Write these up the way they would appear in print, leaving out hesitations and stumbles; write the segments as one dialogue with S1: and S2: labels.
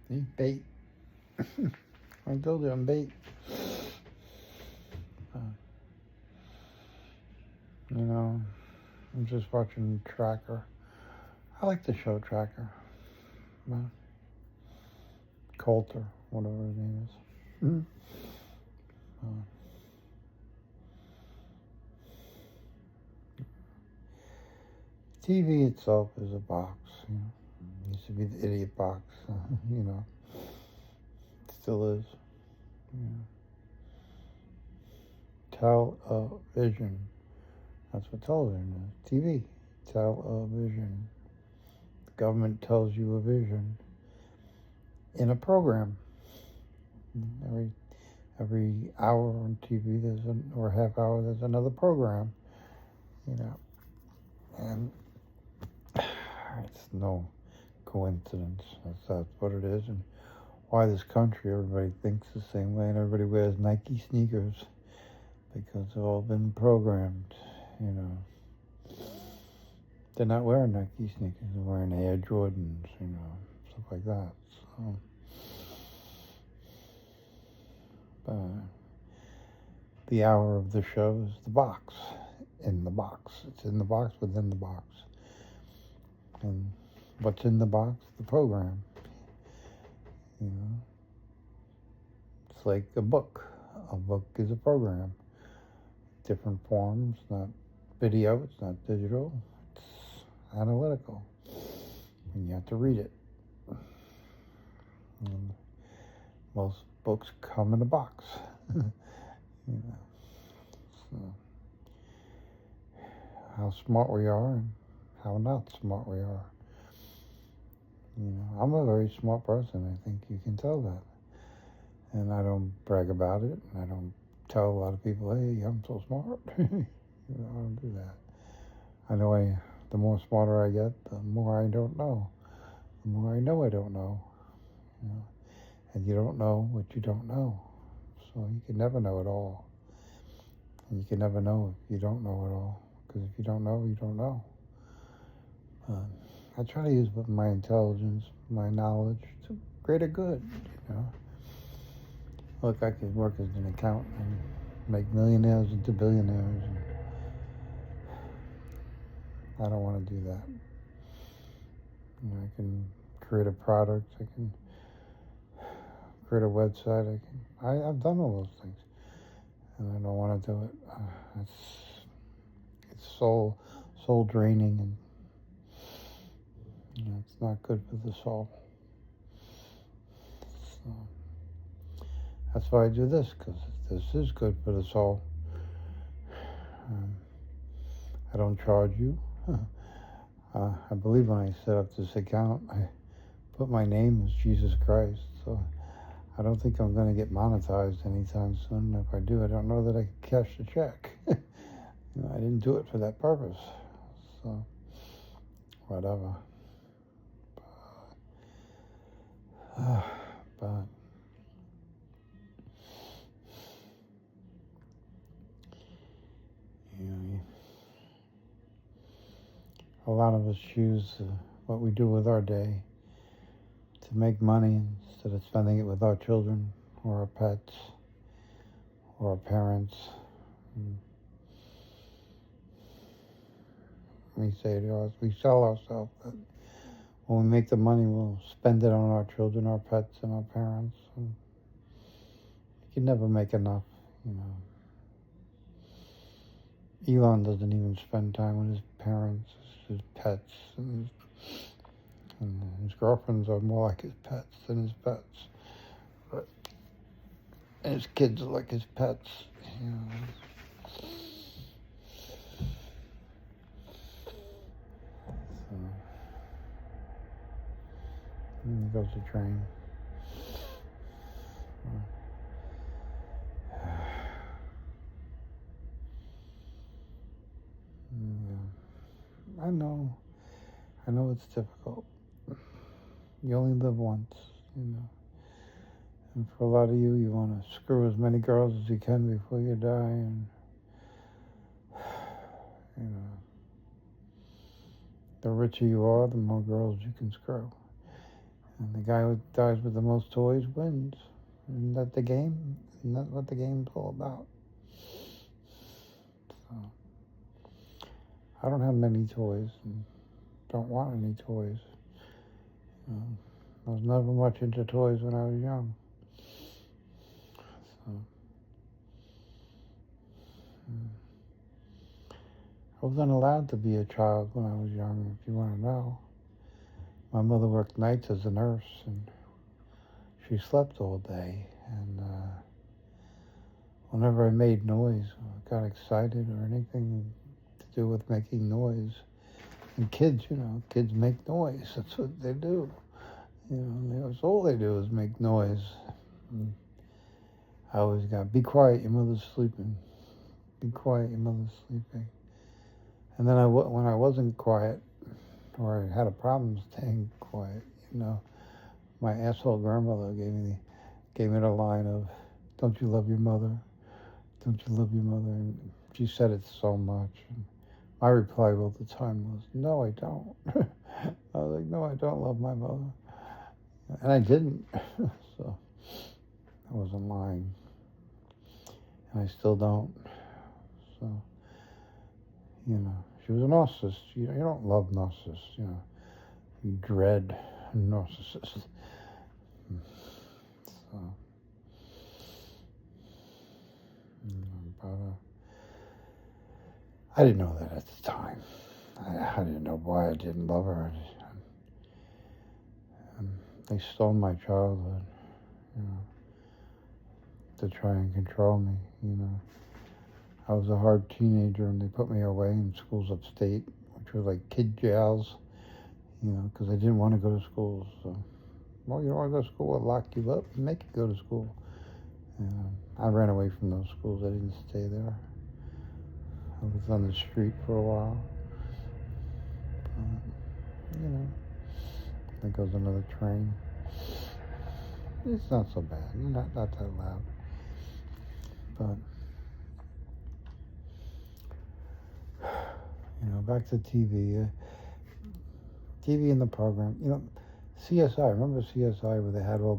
S1: See, bait. I told you I'm bait. I'm just watching Tracker. I like the show Tracker. Coulter, whatever his name is. TV itself is a box. It used to be the idiot box. It still is. Television. That's what television is. TV. Television. The government tells you a vision in a program. Every hour on TV or half hour there's another program. And it's no coincidence. That's what it is, and why this country, everybody thinks the same way, and everybody wears Nike sneakers because they've all been programmed. They're not wearing Nike sneakers; they're wearing Air Jordans, stuff like that. So, the hour of the show is the box. In the box. It's in the box within the box. And what's in the box? The program. It's like a book. A book is a program. Different forms, not video, it's not digital, it's analytical. And you have to read it. And most books come in a box. So, how smart we are and how not smart we are. I'm a very smart person. I think you can tell that. And I don't brag about it. And I don't tell a lot of people, hey, I'm so smart. I don't do that. I know the more smarter I get, the more I don't know. The more I know I don't know. And you don't know what you don't know. So you can never know it all. And you can never know if you don't know it all. Because if you don't know, you don't know. I try to use my intelligence, my knowledge to greater good, Look, I could work as an accountant and make millionaires into billionaires. And I don't want to do that. I can create a product. I can create a website. I've done all those things. And I don't want to do it. It's soul draining, and it's not good for the soul. So that's why I do this, because this is good for the soul. I don't charge you. I believe when I set up this account, I put my name as Jesus Christ. So I don't think I'm going to get monetized anytime soon. If I do, I don't know that I can cash the check. I didn't do it for that purpose. So whatever. But a lot of us choose what we do with our day to make money instead of spending it with our children or our pets or our parents. We say to us, we sell ourselves that when we make the money, we'll spend it on our children, our pets, and our parents. And you can never make enough, Elon doesn't even spend time with his parents, his pets, and his girlfriends are more like his pets than his pets. And his kids are like his pets, So, and there goes the train. I know it's difficult. You only live once, And for a lot of you, you want to screw as many girls as you can before you die, and the richer you are, the more girls you can screw. And the guy who dies with the most toys wins. Isn't that the game? Isn't that what the game's all about? So, I don't have many toys and don't want any toys. I was never much into toys when I was young. So, I wasn't allowed to be a child when I was young, if you want to know. My mother worked nights as a nurse, and she slept all day. And whenever I made noise, or got excited, or anything to do with making noise, and kids, kids make noise. That's what they do. That's all they do is make noise. And I always got, be quiet, your mother's sleeping. Be quiet, your mother's sleeping. And then when I wasn't quiet, or I had a problem staying quiet, my asshole grandmother gave me the line of, "Don't you love your mother? Don't you love your mother?" And she said it so much. And my reply all the time was, "No, I don't." I was like, "No, I don't love my mother," and I didn't. So I wasn't lying, and I still don't. So she was a narcissist. You don't love narcissists. You dread narcissists. So, but I didn't know that at the time. I didn't know why I didn't love her. They stole my childhood, to try and control me. I was a hard teenager, and they put me away in schools upstate, which were like kid jails, because I didn't want to go to school. So, well, you don't want to go to school, we'll lock you up and make you go to school. And I ran away from those schools. I didn't stay there. I was on the street for a while. There goes another train. It's not so bad. Not that loud. But back to TV. TV in the program. CSI. Remember CSI, where they had all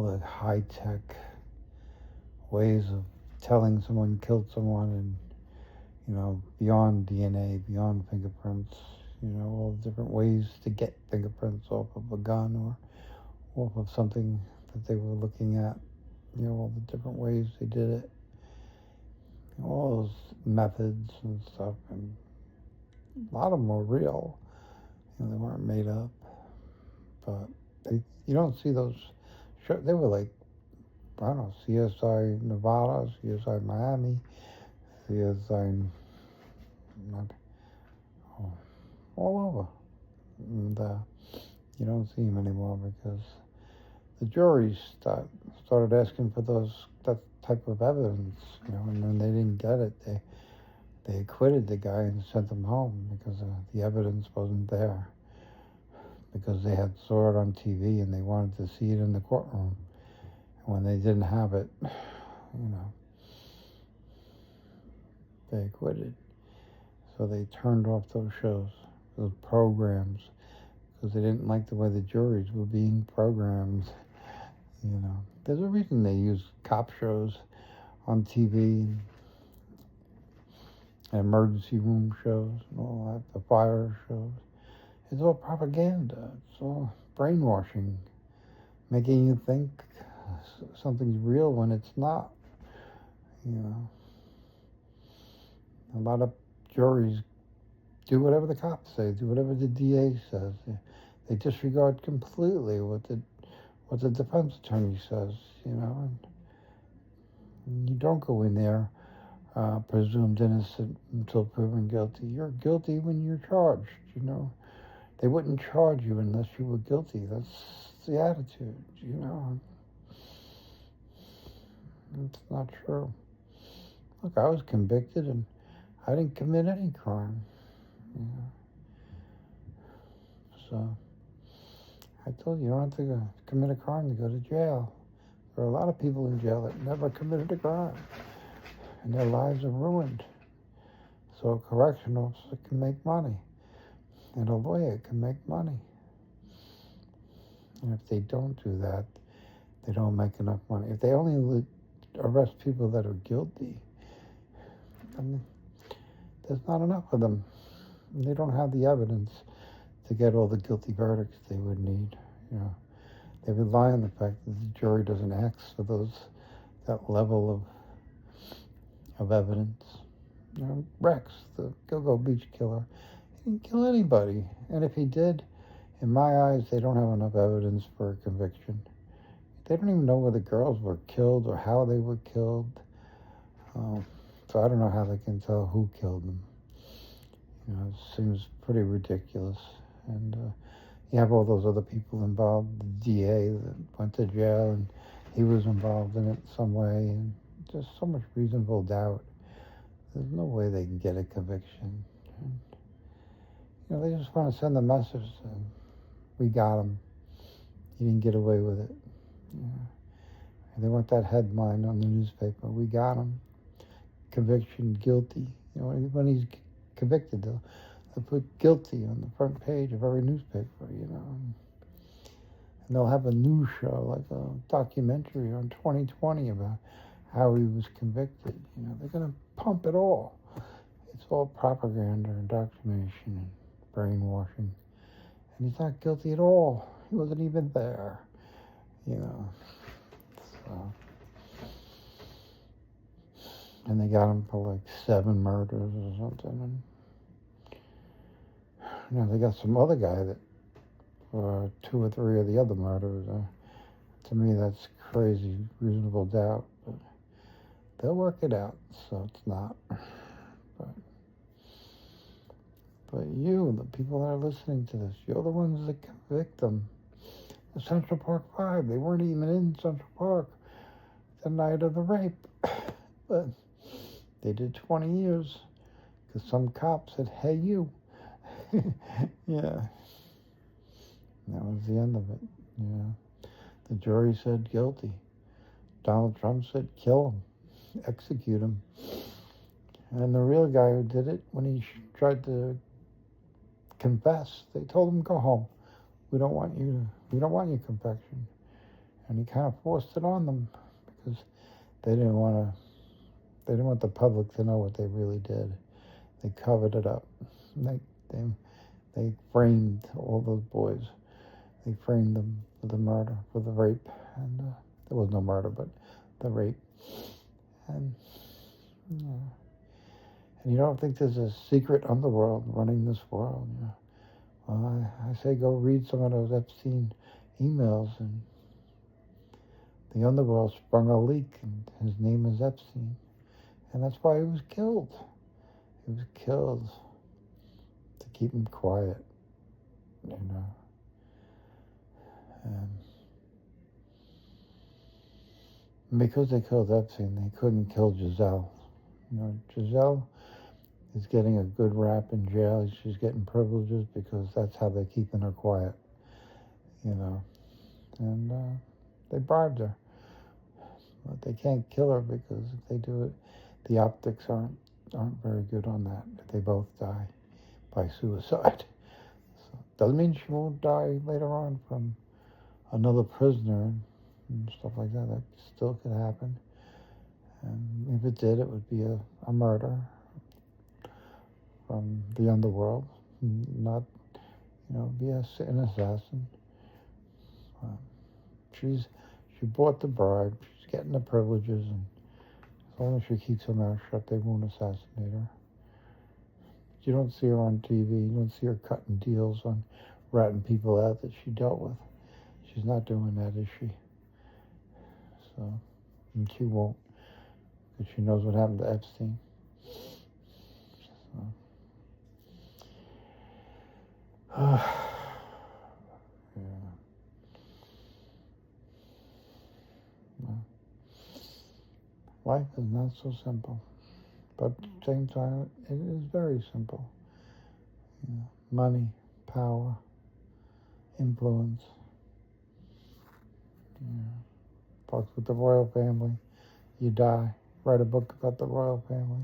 S1: the high tech ways of telling someone killed someone, and beyond DNA, beyond fingerprints. All the different ways to get fingerprints off of a gun or off of something that they were looking at. All the different ways they did it. All those methods and stuff, and a lot of them were real. They weren't made up. But you don't see those shows. They were like, I don't know, CSI Nevada, CSI Miami, CSI, all over. And you don't see them anymore because the juries started asking for that type of evidence, and when they didn't get it, they acquitted the guy and sent him home because the evidence wasn't there. Because they had saw it on TV and they wanted to see it in the courtroom. And when they didn't have it, they acquitted. So they turned off those shows, those programs, because they didn't like the way the juries were being programmed. There's a reason they use cop shows on TV and emergency room shows and all that, the fire shows. It's all propaganda. It's all brainwashing, making you think something's real when it's not. A lot of juries do whatever the cops say, do whatever the DA says. They disregard completely what the defense attorney says. And you don't go in there presumed innocent until proven guilty. You're guilty when you're charged. They wouldn't charge you unless you were guilty. That's the attitude, It's not true. Look, I was convicted and I didn't commit any crime. So I told you don't have to commit a crime to go to jail. There are a lot of people in jail that never committed a crime, and their lives are ruined. So a correction officer can make money, and a lawyer can make money. And if they don't do that, they don't make enough money. If they only arrest people that are guilty, then there's not enough of them. They don't have the evidence to get all the guilty verdicts they would need. You know, they rely on the fact that the jury doesn't ask for that level of evidence. You know, Rex, the Gilgo Beach killer, he didn't kill anybody, and if he did, in my eyes, they don't have enough evidence for a conviction. They don't even know where the girls were killed or how they were killed. So I don't know how they can tell who killed them. You know, it seems pretty ridiculous. And you have all those other people involved. The DA that went to jail, and he was involved in it some way. And just so much reasonable doubt. There's no way they can get a conviction. And, you know, they just want to send a message that we got him. He didn't get away with it. Yeah. And they want that headline on the newspaper. We got him. Conviction, guilty. You know, when he's convicted, they'll put guilty on the front page of every newspaper, you know. And they'll have a news show, like a documentary on 2020 about how he was convicted. You know, they're going to pump it all. It's all propaganda, indoctrination, and brainwashing. And he's not guilty at all. He wasn't even there, you know. So, and they got him for like 7 murders or something. And, you know, they got some other guy that for 2 or 3 of the other murders. To me, that's crazy, reasonable doubt. But they'll work it out, so it's not. But you, the people that are listening to this, you're the ones that convict them. The Central Park 5, they weren't even in Central Park the night of the rape. But they did 20 years because some cop said, hey, you. Yeah. That was the end of it. Yeah. The jury said guilty. Donald Trump said kill him, execute him. And the real guy who did it, when he tried to confess, they told him go home. We don't want your confession. And he kind of forced it on them because they didn't want the public to know what they really did. They covered it up. They framed all those boys. They framed them for the murder, for the rape, and there was no murder, but the rape. And and you don't think there's a secret underworld running this world? You know? Well, I say go read some of those Epstein emails, and the underworld sprung a leak, and his name is Epstein, and that's why he was killed. He was killed to keep him quiet, you know. And because they killed Epstein, they couldn't kill Giselle. You know, Giselle is getting a good rap in jail. She's getting privileges because that's how they're keeping her quiet, you know. And they bribed her. But they can't kill her because if they do it, the optics aren't very good on that. They both die by suicide. So, doesn't mean she won't die later on from another prisoner and stuff like that. That still could happen. And if it did, it would be a murder from the underworld, not, you know, be an assassin. She bought the bribe. She's getting the privileges, and as long as she keeps her mouth shut, they won't assassinate her. You don't see her on TV. You don't see her cutting deals on ratting people out that she dealt with. She's not doing that, is she? So, and she won't, because she knows what happened to Epstein. So. Yeah. Well, life is not so simple, but at the same time, it is very simple. You know, money, power, influence. Talks with the royal family. You die. Write a book about the royal family.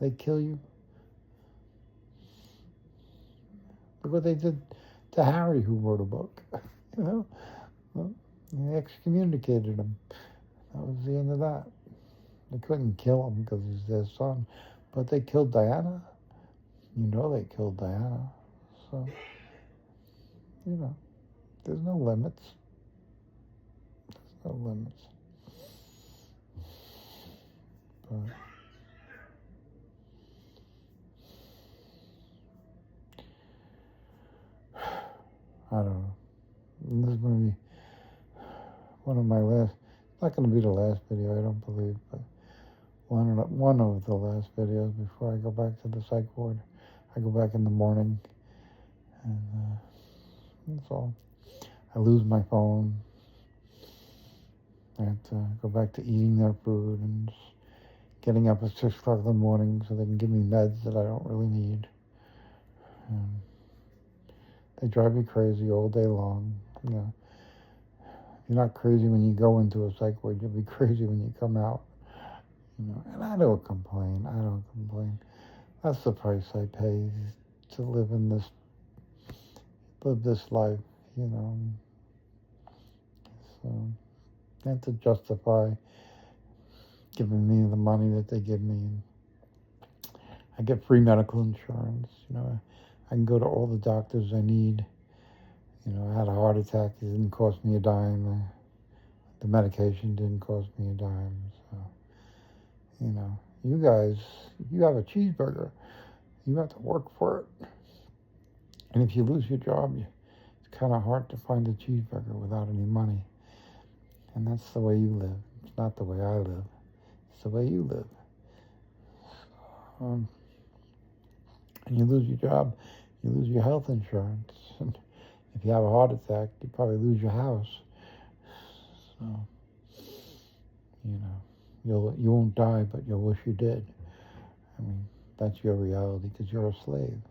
S1: They kill you. Look what they did to Harry, who wrote a book. You know, Well, they excommunicated him. That was the end of that. They couldn't kill him because he's their son, but they killed Diana. You know they killed Diana. So, there's no limits. No limits. But I don't know. This is going to be one of my last. It's not going to be the last video, I don't believe, but one of the last videos before I go back to the psych ward. I go back in the morning, and that's all. I lose my phone. I have to go back to eating their food and getting up at 6 o'clock in the morning so they can give me meds that I don't really need. And they drive me crazy all day long. You're not crazy when you go into a psych ward. You'll be crazy when you come out. And I don't complain. That's the price I pay to live this life. So I have to justify giving me the money that they give me. I get free medical insurance. I can go to all the doctors I need. I had a heart attack. It didn't cost me a dime. The medication didn't cost me a dime. So, you guys, you have a cheeseburger. You have to work for it. And if you lose your job, it's kind of hard to find a cheeseburger without any money. And that's the way you live. It's not the way I live. It's the way you live. And you lose your job, you lose your health insurance. And if you have a heart attack, you probably lose your house. So, you won't die, but you'll wish you did. That's your reality because you're a slave.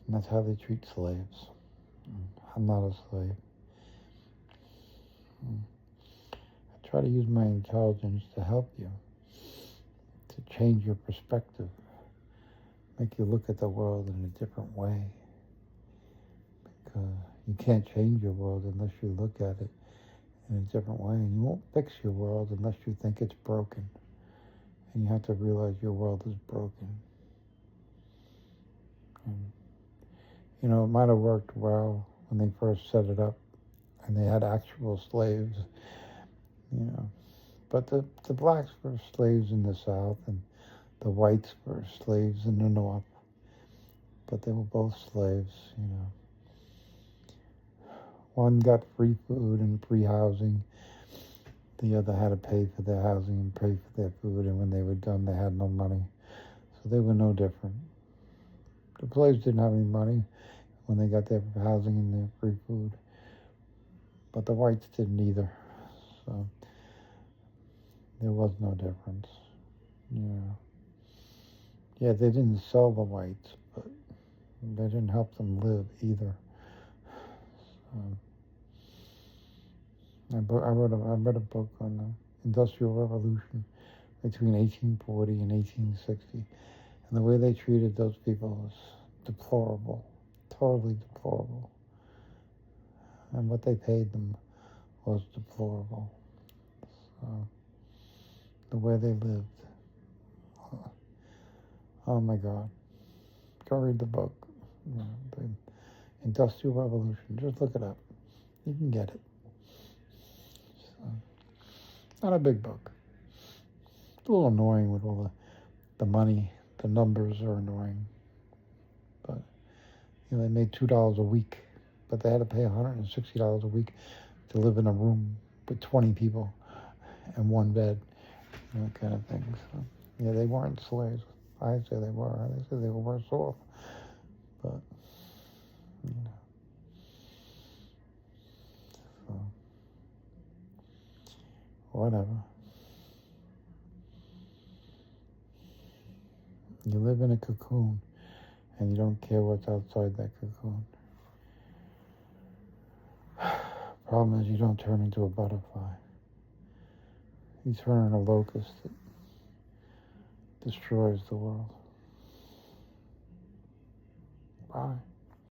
S1: And that's how they treat slaves. I'm not a slave. I try to use my intelligence to help you, to change your perspective, make you look at the world in a different way. Because you can't change your world unless you look at it in a different way. And you won't fix your world unless you think it's broken. And you have to realize your world is broken. And, it might have worked well when they first set it up and they had actual slaves, But the blacks were slaves in the South and the whites were slaves in the North. But they were both slaves, One got free food and free housing. The other had to pay for their housing and pay for their food. And when they were done, they had no money. So they were no different. The slaves didn't have any money when they got their housing and their free food. But the whites didn't either. So there was no difference. Yeah, they didn't sell the whites, but they didn't help them live either. I read a book on the Industrial Revolution between 1840 and 1860, and the way they treated those people was deplorable, totally deplorable. And what they paid them was deplorable. So, the way they lived. Oh my God. Go read the book. The Industrial Revolution. Just look it up. You can get it. So, not a big book. It's a little annoying with all the money. The numbers are annoying. But, they made $2 a week. But they had to pay $160 a week to live in a room with 20 people and one bed. That kind of thing. So, yeah, they weren't slaves. I say they were. I say they were worse off. But, so, whatever. You live in a cocoon, and you don't care what's outside that cocoon. Problem is, you don't turn into a butterfly. You turn into a locust that destroys the world. Bye.